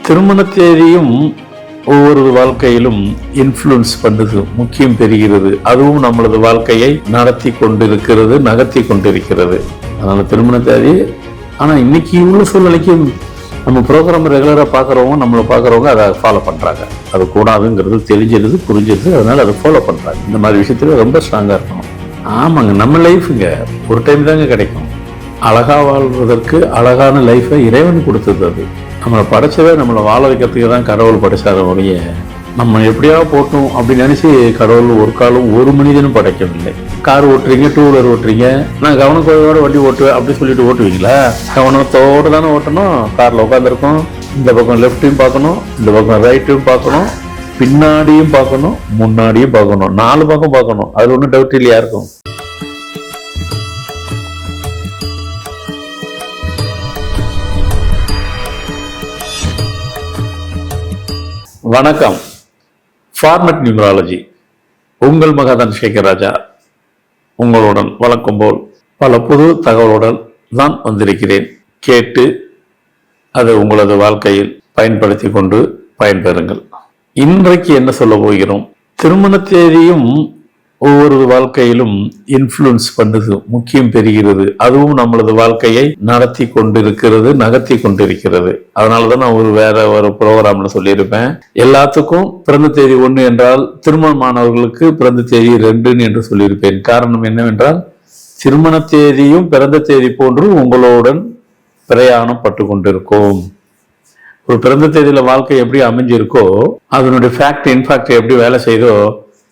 திருமண தேதியும் ஒவ்வொரு வாழ்க்கையிலும் இன்ஃப்ளூயன்ஸ் பண்ணுது, முக்கியம் பெறுகிறது. அதுவும் நம்மளது வாழ்க்கையை நடத்தி கொண்டிருக்கிறது, நகர்த்தி கொண்டிருக்கிறது. அதனால திருமண தேதி. ஆனால் இன்னைக்கு உள்ள சூழ்நிலைக்கு நம்ம ப்ரோக்ராம் ரெகுலராக பார்க்குறவங்க, நம்மளை பார்க்குறவங்க அதை ஃபாலோ பண்ணுறாங்க. அது கூடாதுங்கிறது தெரிஞ்சிருது, புரிஞ்சிருது. அதனால அதை ஃபாலோ பண்ணுறாங்க. இந்த மாதிரி விஷயத்துல ரொம்ப ஸ்ட்ராங்காக இருக்கணும். ஆமாங்க, நம்ம லைஃபுங்க ஒரு டைம் தாங்க கிடைக்கும். அழகாக வாழ்வதற்கு அழகான லைஃபை இறைவன் கொடுத்தது. அது நம்மளை படைச்சவே நம்மளை வாழ வைக்கிறதுக்கு தான் கடவுள் படைச்சார ஒழிய நம்ம எப்படியா போட்டோம் அப்படின்னு நினைச்சு கடவுள் ஒரு காலம் ஒரு மனிதனும் படைக்கவில்லை. கார் ஓட்டுறீங்க, டூ வீலர் ஓட்டுறீங்க, நான் கவனத்தோட வண்டி ஓட்டுவேன் அப்படின்னு சொல்லிட்டு ஓட்டுவீங்களா? கவனத்தோடு தானே ஓட்டணும். காரில் உட்காந்துருக்கோம், இந்த பக்கம் லெஃப்ட்டையும் பார்க்கணும், இந்த பக்கம் ரைட்டையும் பார்க்கணும், பின்னாடியும் பார்க்கணும், முன்னாடியும் பார்க்கணும், 4 பக்கம் பார்க்கணும். அது ஒன்றும் டவுட் இல்லையா இருக்கும். வணக்கம். ஃபார்மட் நியூமராலஜி, உங்கள் மகாதான் சேகர் ராஜா உங்களுடன் வழக்கம் போல் பல புது தகவலுடன் தான் வந்திருக்கிறேன். கேட்டு அதை உங்களது வாழ்க்கையில் பயன்படுத்தி கொண்டு பயன்பெறுங்கள். இன்றைக்கு என்ன சொல்ல போகிறோம்? திருமண தேதியும் ஒவ்வொரு வாழ்க்கையிலும் இன்ஃப்ளூயன்ஸ் பண்ணுது, முக்கியம் பெறுகிறது. அதுவும் நம்மளது வாழ்க்கையை நடத்தி கொண்டிருக்கிறது, நகர்த்தி கொண்டிருக்கிறது. அதனாலதான் நான் வேற ஒரு ப்ரோக்ராம்ல சொல்லியிருப்பேன். எல்லாத்துக்கும் பிறந்த தேதி 1 என்றால் திருமணமானவர்களுக்கு பிறந்த தேதி 2 என்று சொல்லியிருப்பேன். காரணம் என்னவென்றால், திருமண தேதியும் பிறந்த தேதி போன்று உங்களுடன் பிரயாணம் பட்டு கொண்டிருக்கும். ஒரு பிறந்த தேதியில வாழ்க்கை எப்படி அமைஞ்சிருக்கோ, அதனுடைய ஃபேக்ட் இன்ஃபேக்ட் எப்படி வேலை செய்தோ,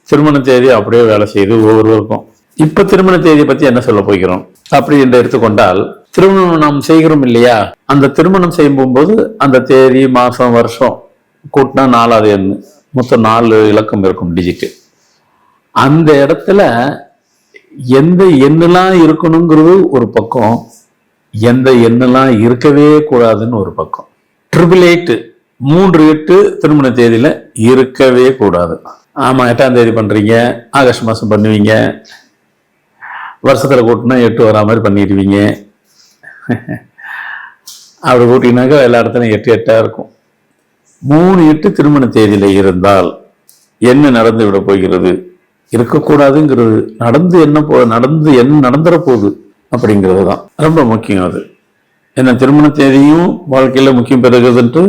திருமண தேதி அப்படியே வேலை செய்து ஒவ்வொருவருக்கும். இப்ப திருமண தேதியை பத்தி என்ன சொல்ல போகிறோம் அப்படி என்று எடுத்துக்கொண்டால், திருமணம் நாம் செய்கிறோம் இல்லையா? அந்த திருமணம் செய்யும் போது அந்த தேதி, மாசம், வருஷம் கூட்டினா 4வது எண், மொத்தம் 4 இலக்கம் இருக்கும், டிஜிட். அந்த இடத்துல எந்த எண்ணெல்லாம் இருக்கணுங்கிறது ஒரு பக்கம், எந்த எண்ணெல்லாம் இருக்கவே கூடாதுன்னு ஒரு பக்கம். 888 3 8 திருமண தேதியில இருக்கவே கூடாது. ஆமா, 8ஆம் தேதி பண்றீங்க, ஆகஸ்ட் மாசம் பண்ணுவீங்க, வருஷத்துல கூட்டினா 8 வரா மாதிரி பண்ணிடுவீங்க. அப்படி கூட்டினாக்கா எல்லா இடத்துலையும் 8 8 இருக்கும். 3 8 திருமண தேதியில இருந்தால் என்ன நடந்து விட போகிறது? இருக்கக்கூடாதுங்கிறது என்ன நடந்துற போகுது அப்படிங்கிறது தான் ரொம்ப முக்கியம். அது என்ன, திருமண தேதியும் வாழ்க்கையில முக்கியம் பெறுகிறதுன்ட்டு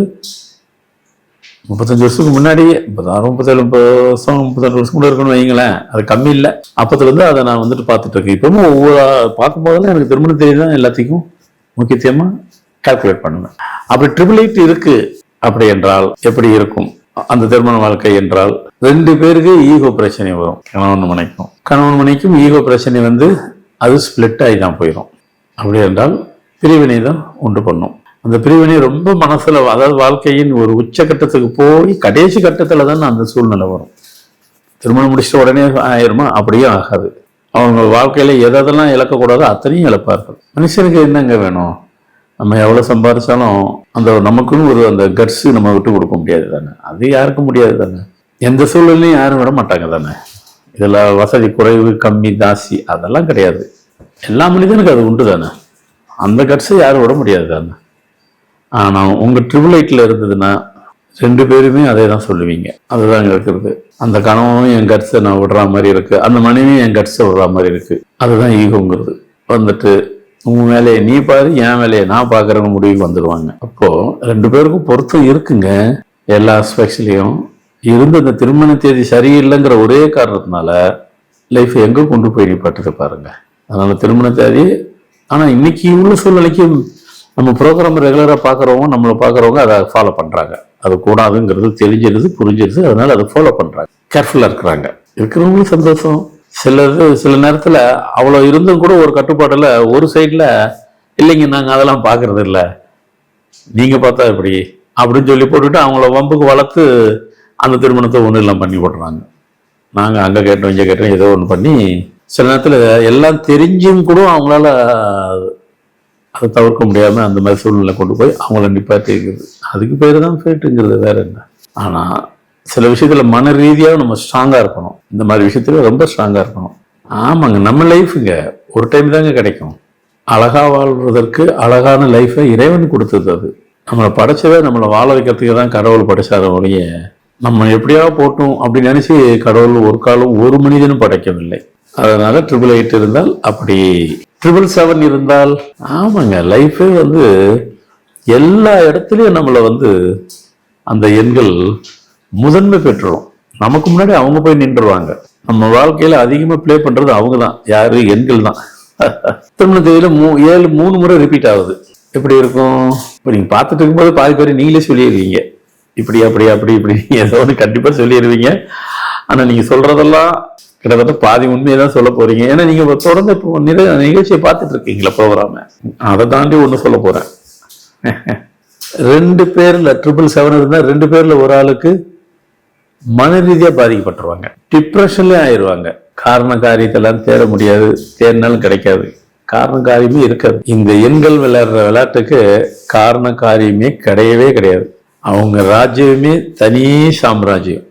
35 வருஷத்துக்கு முன்னாடியே 36 37 வருஷம் 38 வருஷம் கூட இருக்கணும்னு வைங்களேன். அது கம்மி இல்லை. அப்பத்துலேருந்து அதை நான் பார்த்துட்டு இருக்கேன். இப்பவும் ஒவ்வொரு பார்க்கும் போதெல்லாம் எனக்கு திருமண தேதி தான் எல்லாத்தையும் முக்கியத்துவமாக கால்குலேட் பண்ணுவேன். அப்படி 888 இருக்கு அப்படி என்றால் எப்படி இருக்கும் அந்த திருமண வாழ்க்கை என்றால், 2 பேருக்கு ஈகோ பிரச்சனை வரும். கணவன் மனைக்கும் ஈகோ பிரச்சனை அது ஸ்பிளிட் ஆகி தான் போயிடும். அப்படி என்றால் பிரிவினை தான் உண்டு பண்ணும். அந்த பிரிவினை ரொம்ப மனசுல, அதாவது வாழ்க்கையின் ஒரு உச்சகட்டத்துக்கு போய் கடைசி கட்டத்துல தான் அந்த சூழ்நிலை வரும். திருமணம் முடிச்சுட்டு உடனே ஆயிருமா? அப்படியே ஆகாது. அவங்க வாழ்க்கையில எதெல்லாம் இழக்கக்கூடாதோ அத்தனையும் இழப்பார்கள். மனுஷனுக்கு என்னங்க வேணும்? நம்ம எவ்வளவு சம்பாதிச்சாலும் அந்த நமக்குன்னு ஒரு அந்த கட்ஸ் நம்ம விட்டு கொடுக்க முடியாது தானே? அது யாருக்கும் முடியாது தானே? எந்த சூழ்நிலையும் யாரும் விட மாட்டாங்க தானே? இதுல வசதி குறைவு, கம்மி, தாசி அதெல்லாம் கிடையாது. எல்லா மனிதனுக்கும் அது உண்டு தானே? அந்த கட்ஸை யாரும் விட முடியாது தானே? ஆனா உங்க 888 இருந்ததுன்னா 2 பேருமே அதே தான் சொல்லுவீங்க. அதுதான் இருக்கிறது. அந்த கணவனும் என் கட்ஸை நான் விடுற மாதிரி இருக்கு, அந்த மனைவியும் என் கட்ஸை விடுற மாதிரி இருக்கு. அதுதான் ஈகோங்கிறது. உன் வேலையை நீ பாரு, என் வேலையை நான் பாக்குறேன்னு முடிவுக்கு வந்துடுவாங்க. அப்போ 2 பேருக்கும் பொருத்தம் இருக்குங்க எல்லா ஆஸ்பெக்ட்ஸ்லயும். இருந்து அந்த திருமண தேதி சரியில்லைங்கிற ஒரே காரணத்தினால லைஃப் எங்க கொண்டு போய் நிப்பாட்டுது பாருங்க. அதனால திருமண தேதி. ஆனா இன்னைக்கு உள்ள சூழ்நிலைக்கு நம்ம ப்ரோக்ராம் ரெகுலராக பார்க்குறவங்க, நம்மளை பார்க்குறவங்க அதை ஃபாலோ பண்ணுறாங்க. அது கூடாதுங்கிறது தெரிஞ்சிருது, புரிஞ்சிருது. அதனால அதை ஃபாலோ பண்ணுறாங்க, கேர்ஃபுல்லாக இருக்கிறவங்களும் சந்தோஷம். சில நேரத்தில் அவ்வளோ இருந்தும் கூட ஒரு கட்டுப்பாட்டில் ஒரு சைடில் இல்லைங்க நாங்கள் அதெல்லாம் பார்க்கறது இல்லை, நீங்கள் பார்த்தா எப்படி அப்படின்னு சொல்லி போட்டுட்டு அவங்கள வம்புக்கு வளர்த்து அந்த திருமணத்தை ஒன்றும் இல்லாமல் பண்ணி போட்டுறாங்க. நாங்கள் அங்கே கேட்டோம், இங்கே கேட்டோம், ஏதோ ஒன்று பண்ணி சில நேரத்தில் எல்லாம் தெரிஞ்சும் கூட அவங்களால அதை தவிர்க்க முடியாம அந்த மாதிரி சூழ்நிலை கொண்டு போய் அவங்கள நிப்பாட்டி இருக்குது. அதுக்கு பேர் தான் ஃபேட்டுங்கிறது, வேற என்ன. ஆனா சில விஷயத்துல மன ரீதியாக நம்ம ஸ்ட்ராங்கா இருக்கணும். இந்த மாதிரி விஷயத்துல ரொம்ப ஸ்ட்ராங்கா இருக்கணும். ஆமாங்க, நம்ம லைஃபுங்க ஒரு டைம் தாங்க கிடைக்கும். அழகா வாழ்வதற்கு அழகான லைஃபை இறைவன் கொடுத்தது. அது நம்மளை படைச்சதை நம்மளை வாழ வைக்கிறதுக்கு தான் கடவுள் படைச்சார ஒழிய நம்ம எப்படியா போட்டோம் அப்படின்னு நினைச்சு கடவுள் ஒரு காலம் ஒரு மனிதனும் படைக்கவில்லை. அதனால 888 இருந்தால் அப்படி 777 இருந்தால் ஆமாங்க, லைஃபே வந்து எல்லா இடத்துலயும் நம்மளை வந்து அந்த எண்கள் முதன்மை பெற்றுரும். நமக்கு முன்னாடி அவங்க போய் நின்றுருவாங்க. நம்ம வாழ்க்கையில அதிகமா பிளே பண்றது அவங்க தான். யாரு? எண்கள் தான். திருமண தேதியில 3 முறை ரிப்பீட் ஆகுது. எப்படி இருக்கும்? இப்போ நீங்க பார்த்துட்டு இருக்கும்போது பாதி பேர் நீங்களே சொல்லிடுவீங்க, இப்படி அப்படி அப்படி இப்படி ஏதோ ஒன்று கண்டிப்பா சொல்லிடுவீங்க. ஆனா நீங்க சொல்றதெல்லாம் கிட்டத்தட்ட பாதி உண்மையை தான் சொல்ல போறீங்க. ஏன்னா நீங்க தொடர்ந்து இப்போ நிறைய நிகழ்ச்சியை பார்த்துட்டு இருக்கீங்களா, ப்ரோக்ராம. அதை தாண்டி ஒண்ணு சொல்ல போறேன். 2 பேர்ல 777 இருந்தா 2 பேர்ல ஒரு ஆளுக்கு மன ரீதியா பாதிக்கப்பட்டுருவாங்க, டிப்ரெஷன்லயே ஆயிடுவாங்க. காரண காரியத்தெல்லாம் தேட முடியாது, தேடினாலும் கிடைக்காது, காரண காரியமே இருக்காது. இந்த எண்கள் விளையாடுற விளையாட்டுக்கு காரண காரியமே கிடையவே கிடையாது. அவங்க ராஜ்யமே தனி சாம்ராஜ்யம்.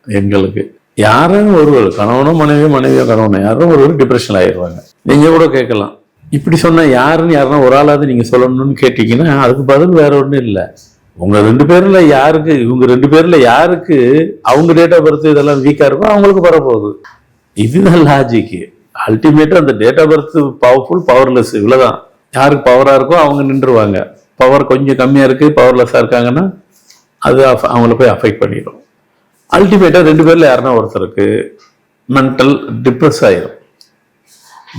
எண்களுக்கு யாரும் ஒருவர் கணவனோ மனைவியோ கணவனோ யாரும் ஒருவர் டிப்ரெஷன் ஆயிடுவாங்க. நீங்க கூட கேட்கலாம், இப்படி சொன்னா யாருன்னா ஒரு ஆளாவது நீங்க சொல்லணும்னு கேட்டீங்கன்னா அதுக்கு பதில் வேற ஒண்ணும் இல்லை. உங்க 2 பேர்ல யாருக்கு, இவங்க 2 பேர்ல யாருக்கு அவங்க டேட் ஆஃப் பர்த் இதெல்லாம் வீக்கா இருக்கோ அவங்களுக்கு வரப்போகுது. இதுதான் லாஜிக்கு. அல்டிமேட்டா அந்த date of birth powerful powerless இவ்வளவுதான். யாருக்கு பவரா இருக்கோ அவங்க நின்றுவாங்க. பவர் கொஞ்சம் கம்மியா இருக்கு, பவர்லெஸ்ஸா இருக்காங்கன்னா அது அவங்கள போய் அஃபெக்ட் பண்ணிடும். அல்டிமேட்டா 2 பேர்ல யாருன்னா ஒருத்தருக்கு மென்டல் டிப்ரெஸ் ஆயிரும்,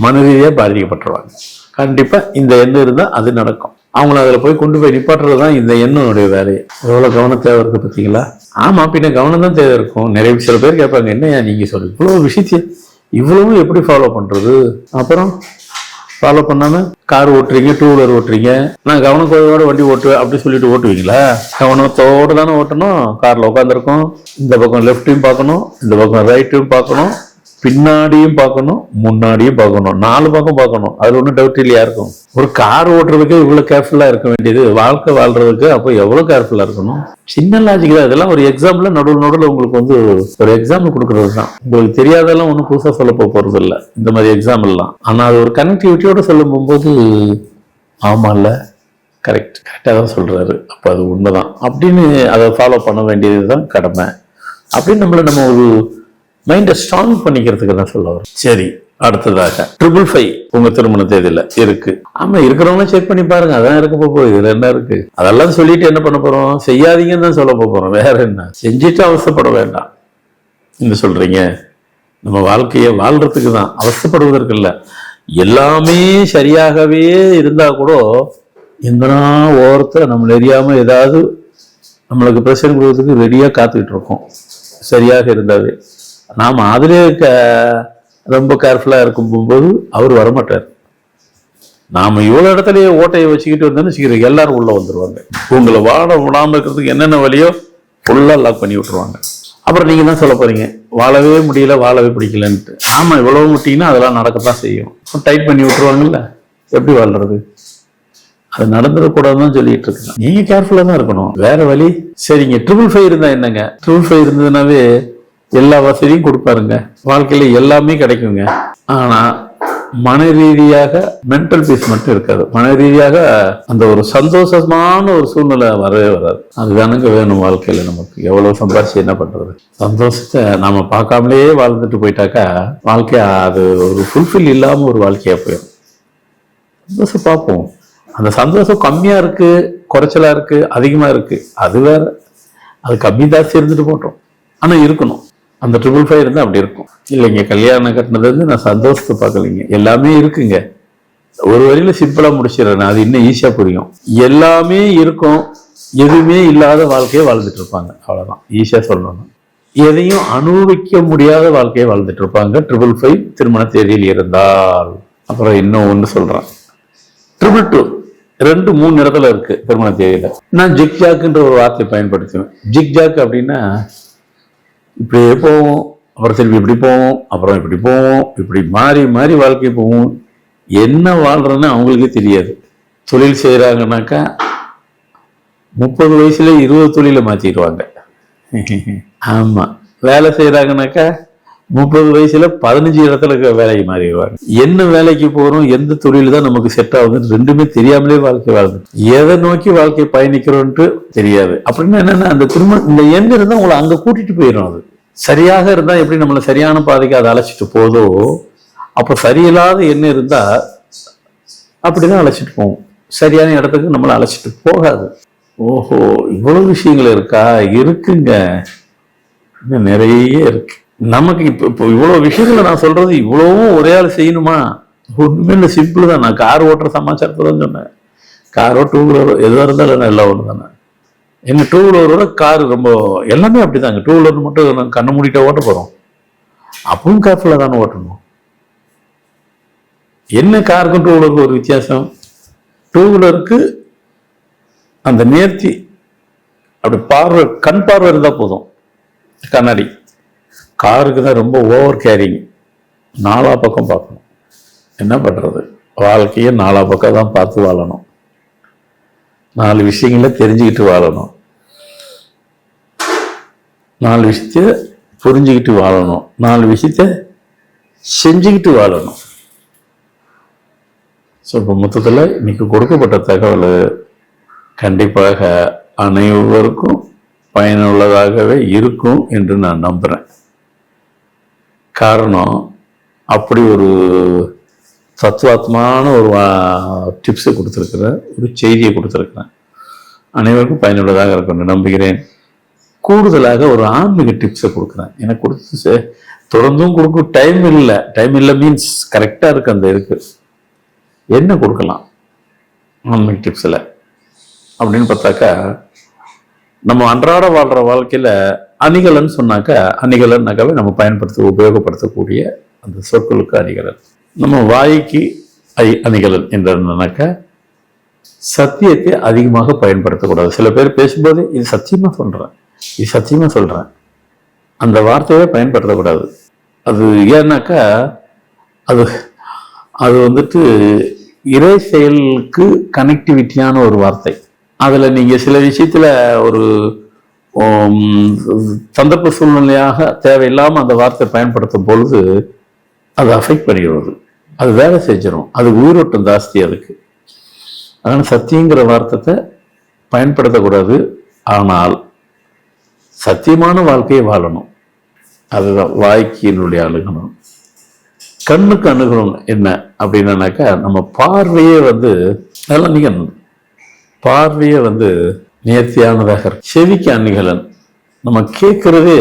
மன ரீதியா பாதிக்கப்பட்டுருவாங்க. கண்டிப்பா இந்த எண்ணம் இருந்தா அது நடக்கும். அவங்கள அதில் போய் கொண்டு போய் நிப்பாட்டுறதுதான் இந்த எண்ணனுடைய வேலையை. எவ்வளவு கவனம் தேவை இருக்கு பார்த்தீங்களா? ஆமா, பின்ன கவனம் தான் தேவை இருக்கும். நிறைய சில பேர் கேட்பாங்க, என்னையா நீங்க சொல்லு இவ்வளவு விஷயத்தையும் இவ்வளவும் எப்படி ஃபாலோ பண்றது? அப்புறம் ஃபாலோ பண்ணாம கார் ஓட்டுறீங்க, 2 வீலர் ஓட்டுறீங்க, நான் கவனக்குறைவோட வண்டி ஓட்டுவேன் அப்படி சொல்லிட்டு ஓட்டுவீங்களா? கவனத்தோடு தானே ஓட்டணும். கார்ல உட்காந்துருக்கோம், இந்த பக்கம் லெஃப்டையும் பார்க்கணும், இந்த பக்கம் ரைட்டையும் பார்க்கணும், பின்னாடியும் பார்க்கணும், முன்னாடியும் பார்க்கணும், 4 பக்கம் பார்க்கணும். அதுல ஒன்றும் டவுட் இல்லையா இருக்கும். ஒரு கார் ஓட்டுறதுக்கு இவ்வளவு கேர்ஃபுல்லா இருக்க வேண்டியது, வாழ்க்கை வாழ்றதுக்கு அப்போ எவ்வளவு கேர்ஃபுல்லா இருக்கணும். சின்ன லாஜிக் தான் இதெல்லாம். ஒரு எக்ஸாம்பிள் நடுவில் உங்களுக்கு வந்து ஒரு எக்ஸாம்பிள் கொடுக்கறது தான். உங்களுக்கு தெரியாதெல்லாம் ஒன்றும் புதுசா சொல்ல போறது இல்லை இந்த மாதிரி எக்ஸாம்பிள்லாம். ஆனா அது ஒரு கனெக்டிவிட்டியோட சொல்லும் போகும்போது ஆமா இல்ல, கரெக்டா தான் சொல்றாரு, அப்ப அது உண்மைதான் அப்படின்னு அதை ஃபாலோ பண்ண வேண்டியதுதான் கடமை அப்படின்னு நம்ம ஒரு மைண்டை ஸ்ட்ராங் பண்ணிக்கிறதுக்கு தான் சொல்ல வரும். சரி, அடுத்ததாக 555 உங்க திருமண தேதியில இருக்கு. ஆமா, இருக்கிறவங்க செக் பண்ணி பாருங்க, அதான் இருக்க போகுது. இதுல என்ன இருக்கு? அதெல்லாம் சொல்லிட்டு என்ன பண்ண போறோம்? செய்யாதீங்கன்னு தான் சொல்ல போறோம், வேற என்ன? செஞ்சுட்டு அவசரப்பட வேண்டாம் என்ன சொல்றீங்க? நம்ம வாழ்க்கையை வாழ்றதுக்கு தான், அவசரப்படுவதற்கு இல்லை. எல்லாமே சரியாகவே இருந்தா கூட எங்கன்னா ஓரத்துல நம்மள எரியாம ஏதாவது நம்மளுக்கு பிரச்சனை கொடுக்கறதுக்கு ரெடியா காத்துக்கிட்டு இருக்கோம். சரியாக இருந்தாவே நாம அதிலே ரொம்ப கேர்ஃபுல்லா இருக்கும் போகும்போது அவர் வரமாட்டார். நாம இவ்வளவு இடத்துலயே ஓட்டையை வச்சுக்கிட்டு வந்தோம்னு வச்சுக்கிறோம், எல்லாரும் உள்ள வந்துருவாங்க. உங்களை வாழ விடாம இருக்கிறதுக்கு என்னென்ன வழியோ ஃபுல்லா லாக் பண்ணி விட்டுருவாங்க. அப்புறம் நீங்க தான் சொல்ல போறீங்க, வாழவே முடியல, வாழவே பிடிக்கலன்ட்டு. ஆமா, இவ்வளவு முட்டிங்கன்னா அதெல்லாம் நடக்கத்தான் செய்யும். டைட் பண்ணி விட்டுருவாங்கல்ல, எப்படி வாழ்றது? அது நடந்துடக்கூடாதுன்னு சொல்லிட்டு இருக்கு. நீங்க கேர்ஃபுல்லா தான் இருக்கணும், வேற வழி. சரிங்க, 555 இருந்தா என்னங்க? 555 இருந்ததுனாவே எல்லா வசதியும் கொடுப்பாருங்க, வாழ்க்கையில எல்லாமே கிடைக்குங்க. ஆனா மன ரீதியாக மென்டல் பீஸ் மட்டும் இருக்காது. மன ரீதியாக அந்த ஒரு சந்தோஷமான ஒரு சூழ்நிலை வரவே வராது. அதுதானுங்க வேணும் வாழ்க்கையில. நமக்கு எவ்வளவு சம்பாரிச்சு என்ன பண்றது? சந்தோஷத்தை நாம பார்க்காமலே வாழ்ந்துட்டு போயிட்டாக்கா வாழ்க்கை அது ஒரு ஃபுல்ஃபில் இல்லாம ஒரு வாழ்க்கையா போயிடும். சந்தோஷம் பார்ப்போம். அந்த சந்தோஷம் கம்மியா இருக்கு, குறைச்சலா இருக்கு, அதிகமா இருக்கு, அது வேற. அது கம்மி ஜாஸ்தி இருந்துட்டு போட்டோம், ஆனா இருக்கணும். அந்த 555 இருந்தா அப்படி இருக்கும். இல்லைங்க, கல்யாணம் கட்டினது வந்து நான் சந்தோஷத்தை பார்க்கலைங்க, எல்லாமே இருக்குங்க. ஒரு வரியில சிம்பிளா முடிச்சிடறேன், அது இன்னும் ஈஸியா புரியும். எல்லாமே இருக்கும், எதுவுமே இல்லாத வாழ்க்கையை வாழ்ந்துட்டு இருப்பாங்க, அவ்வளவுதான். ஈஸியா சொல்லணும். எதையும் அனுபவிக்க முடியாத வாழ்க்கையை வாழ்ந்துட்டு இருப்பாங்க 555 திருமண தேதியில் இருந்தால். அப்புறம் இன்னும் ஒண்ணு சொல்றேன், 222 2 3 இடத்துல இருக்கு திருமண தேதியில. நான் ஜிக்ஜாக்ன்ற ஒரு வார்த்தையை பயன்படுத்துவேன். ஜிக்ஜாக் அப்படின்னா இப்படியே போவோம், அப்புறம் திரும்பி இப்படி போவோம், அப்புறம் இப்படி போவோம், இப்படி மாறி மாறி வாழ்க்கை போவோம். என்ன வாழ்றேன்னு அவங்களுக்கே தெரியாது. தொழில் செய்யறாங்கன்னாக்கா 30 வயசுல 20 தொழில மாத்திடுவாங்க. ஆமா, வேலை செய்யறாங்கன்னாக்கா 30 வயசுல 15 இடத்துல வேலைக்கு மாறிடுவாங்க. என்ன வேலைக்கு போறோம், எந்த தொழில் தான் நமக்கு செட் ஆகுதுன்னு ரெண்டுமே தெரியாமலே வாழ்க்கை வாழ்ந்து, எதை நோக்கி வாழ்க்கை பயணிக்கிறோன்ட்டு தெரியாது. அப்படின்னா என்னன்னா, அந்த இந்த எண்ணம் இருந்தா உங்களை அங்க கூட்டிட்டு போயிடும். அது சரியாக இருந்தா எப்படி நம்மளை சரியான பாதைக்கு அதை அழைச்சிட்டு போதோ, அப்ப சரியில்லாத எண்ணம் இருந்தா அப்படிதான் அழைச்சிட்டு போவோம். சரியான இடத்துக்கு நம்மளை அழைச்சிட்டு போகாது. ஓஹோ, இவ்வளவு விஷயங்கள் இருக்கா? இருக்குங்க, இன்னும் நிறைய இருக்கு. நமக்கு இப்போ இவ்வளவு விஷயங்களை நான் சொல்றது இவ்வளவும் ஒரே ஆள் செய்யணுமா? ஒண்ணுமே இல்லை, சிம்பிள் தான். நான் கார் ஓட்டுற சமாச்சாரத்தை தான் சொன்னேன். காரோ டூ வீலரோ எதுவாக இருந்தாலும் எல்லாம் ஒன்று தானே. எங்க டூ வீலரோட காரு ரொம்ப எல்லாமே அப்படிதாங்க. டூ வீலர் மட்டும் கண்ணை மூடிட்ட ஓட்ட போறோம், அப்பவும் கேர்ஃபுல்லாக தானே ஓட்டணும். என்ன காருக்கும் டூ வீலருக்கும் ஒரு வித்தியாசம்? டூ வீலருக்கு அந்த நேர்த்தி, அப்படி பார்வை, கண் பார்வை இருந்தா போதும், கண்ணாடி. காருக்கு தான் ரொம்ப ஓவர் கேரிங், நாலா பக்கம் பார்க்கணும். என்ன பண்றது, வாழ்க்கையை நாலா பக்கம் தான் பார்த்து வாழணும். 4 விஷயங்களை தெரிஞ்சுக்கிட்டு வாழணும், 4 விஷயத்த புரிஞ்சுக்கிட்டு வாழணும், 4 விஷயத்த செஞ்சுக்கிட்டு வாழணும். ஸோ இப்போ மொத்தத்தில் இன்னைக்கு கொடுக்கப்பட்ட தகவல் கண்டிப்பாக அனைவருக்கும் பயனுள்ளதாகவே இருக்கும் என்று நான் நம்புகிறேன். காரணம், அப்படி ஒரு தத்துவாத்மான ஒரு டிப்ஸை கொடுத்துருக்குறேன், ஒரு செய்தியை கொடுத்துருக்குறேன். அனைவருக்கும் பயனுள்ளதாக இருக்கும்னு நம்புகிறேன். கூடுதலாக ஒரு ஆன்மீக டிப்ஸை கொடுக்குறேன். எனக்கு கொடுத்து தொடர்ந்தும் கொடுக்க டைம் இல்லை மீன்ஸ் கரெக்டாக இருக்கு. அந்த இருக்கு என்ன கொடுக்கலாம் ஆன்மீக டிப்ஸில் அப்படின்னு பார்த்தாக்கா, நம்ம அன்றாட வாழ்கிற வாழ்க்கையில் அணிகலன் சொன்னாக்கா, அணிகலன்னாக்காவே நம்ம உபயோகப்படுத்தக்கூடிய அந்த சொற்களுக்கு அணிகலன். நம்ம வாய்க்கு அணிகலன் என்றாக்கா, சத்தியத்தை அதிகமாக பயன்படுத்தக்கூடாது. சில பேர் பேசும்போது இது சத்தியமா சொல்றேன் அந்த வார்த்தையை பயன்படுத்தக்கூடாது. அது ஏன்னாக்கா, அது வந்துட்டு இறை செயலுக்கு கனெக்டிவிட்டியான ஒரு வார்த்தை. அதுல நீங்க சில விஷயத்துல ஒரு சந்தர்ப்ப சூழ்நிலையாக தேவையில்லாம அந்த வார்த்தை பயன்படுத்தும் பொழுது அது அஃபெக்ட் பண்ணிடுவது, அது வேலை செஞ்சிடும், அது உயிரோட்டம் ஜாஸ்தி அதுக்கு. அதனால சத்தியங்கிற வார்த்தையை பயன்படுத்தக்கூடாது. ஆனால் சத்தியமான வாழ்க்கையை வாழணும். அதுதான் வாய்க்கினுடைய அணுகணும். கண்ணுக்கு அணுகணும் என்ன அப்படின்னாக்கா, நம்ம பார்வையே அதெல்லாம் நீங்க பார்வையே நேர்த்தியானதாக, செவிக்கு அணிகலன். நம்ம கேட்கறதே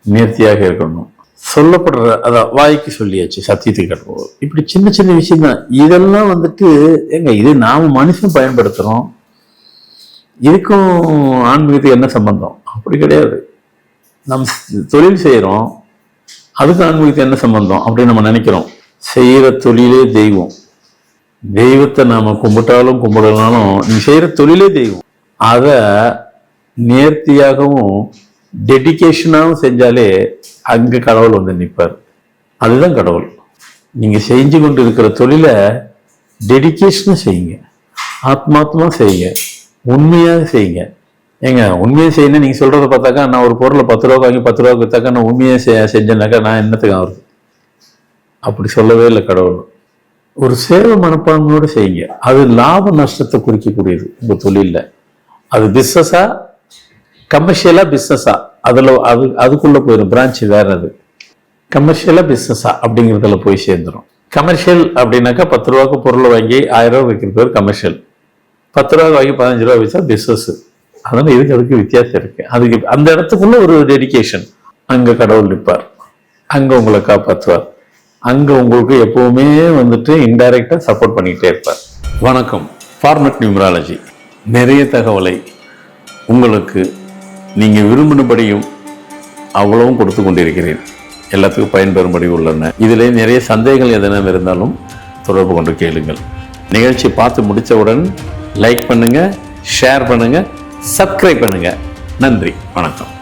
நேர்த்தியாக இருக்கணும். சொல்லப்படுற அதான் வாய்க்கு சொல்லியாச்சு, சத்தியத்துக்கு கட்டுவோம். இப்படி சின்ன சின்ன விஷயம் தான் இதெல்லாம். இது நாம மனுஷன் பயன்படுத்துறோம், இதுக்கும் ஆன்மீகத்துக்கு என்ன சம்பந்தம்? அப்படி கிடையாது. நம்ம தொழில் செய்யறோம், அதுக்கு ஆன்மீகத்துக்கு என்ன சம்பந்தம் அப்படின்னு நம்ம நினைக்கிறோம். செய்யற தொழிலே தெய்வம். தெய்வத்தை நாம கும்பிட்டாலும் கும்பிடலாலும் நீ செய்யற தொழிலே தெய்வம். அதை நேர்த்தியாகவும் டெடிகேஷனாகவும் செஞ்சாலே அங்க கடவுள் நிற்பார். அதுதான் கடவுள். நீங்க செஞ்சு கொண்டு இருக்கிற தொழிலை டெடிகேஷனா செய்யுங்க, ஆத்மாத்மா செய்யுங்க, உண்மையாக செய்யுங்க. உண்மையை செய்யணும். நீங்க சொல்றத பார்த்தாக்கா, நான் ஒரு பொருளை 10 ரூபாய்க்கு வாங்கி 10 ரூபாய்க்கு வித்தாக்கா நான் உண்மையை செஞ்சேன்னாக்கா நான் என்னத்துக்கு ஆகுது? அப்படி சொல்லவே இல்லை கடவுள். ஒரு சேவை மனப்பான்மையோடு செய்யுங்க. அது லாப நஷ்டத்தை குறிக்கக்கூடியது உங்க தொழில. அது பிஸ்னஸா கமர்ஷியலா பிஸ்னஸா அதுக்குள்ள போயிடும். பிரான்ச் வேற. அது கமர்ஷியலா பிஸ்னஸா அப்படிங்கிறதுல போய் சேர்ந்துடும். கமர்ஷியல் அப்படின்னாக்கா 10 ரூபாய்க்கு பொருளை வாங்கி 1000 ரூபாய் வைக்கிற பேர் கமர்ஷியல். 10 ரூபாய்க்கு வாங்கி 15 ரூபாய் வச்சா பிஸ்னஸ். அதனால அதுக்கு வித்தியாசம் இருக்கு. அதுக்கு அந்த இடத்துக்குள்ள ஒரு டெடிகேஷன். அங்க கடவுள் நிற்பார், அங்க உங்களை காப்பாற்றுவார், அங்க உங்களுக்கு எப்பவுமே இன்டைரக்டா சப்போர்ட் பண்ணிக்கிட்டே இருப்பார். வணக்கம். ஃபார்மட் நியூமராலஜி நிறைய தகவலை உங்களுக்கு நீங்க விரும்பினபடியும் அவ்வளவும் கொடுத்து கொண்டிருக்கிறேன். எல்லாத்துக்கும் பயன்பெறும்படி உள்ளன. இதிலே நிறைய சந்தேகங்கள் எதனா இருந்தாலும் தொடர்பு கொண்டு கேளுங்கள். நிகழ்ச்சி பார்த்து முடித்தவுடன் லைக் பண்ணுங்க, ஷேர் பண்ணுங்க, சப்ஸ்கிரைப் பண்ணுங்க. நன்றி, வணக்கம்.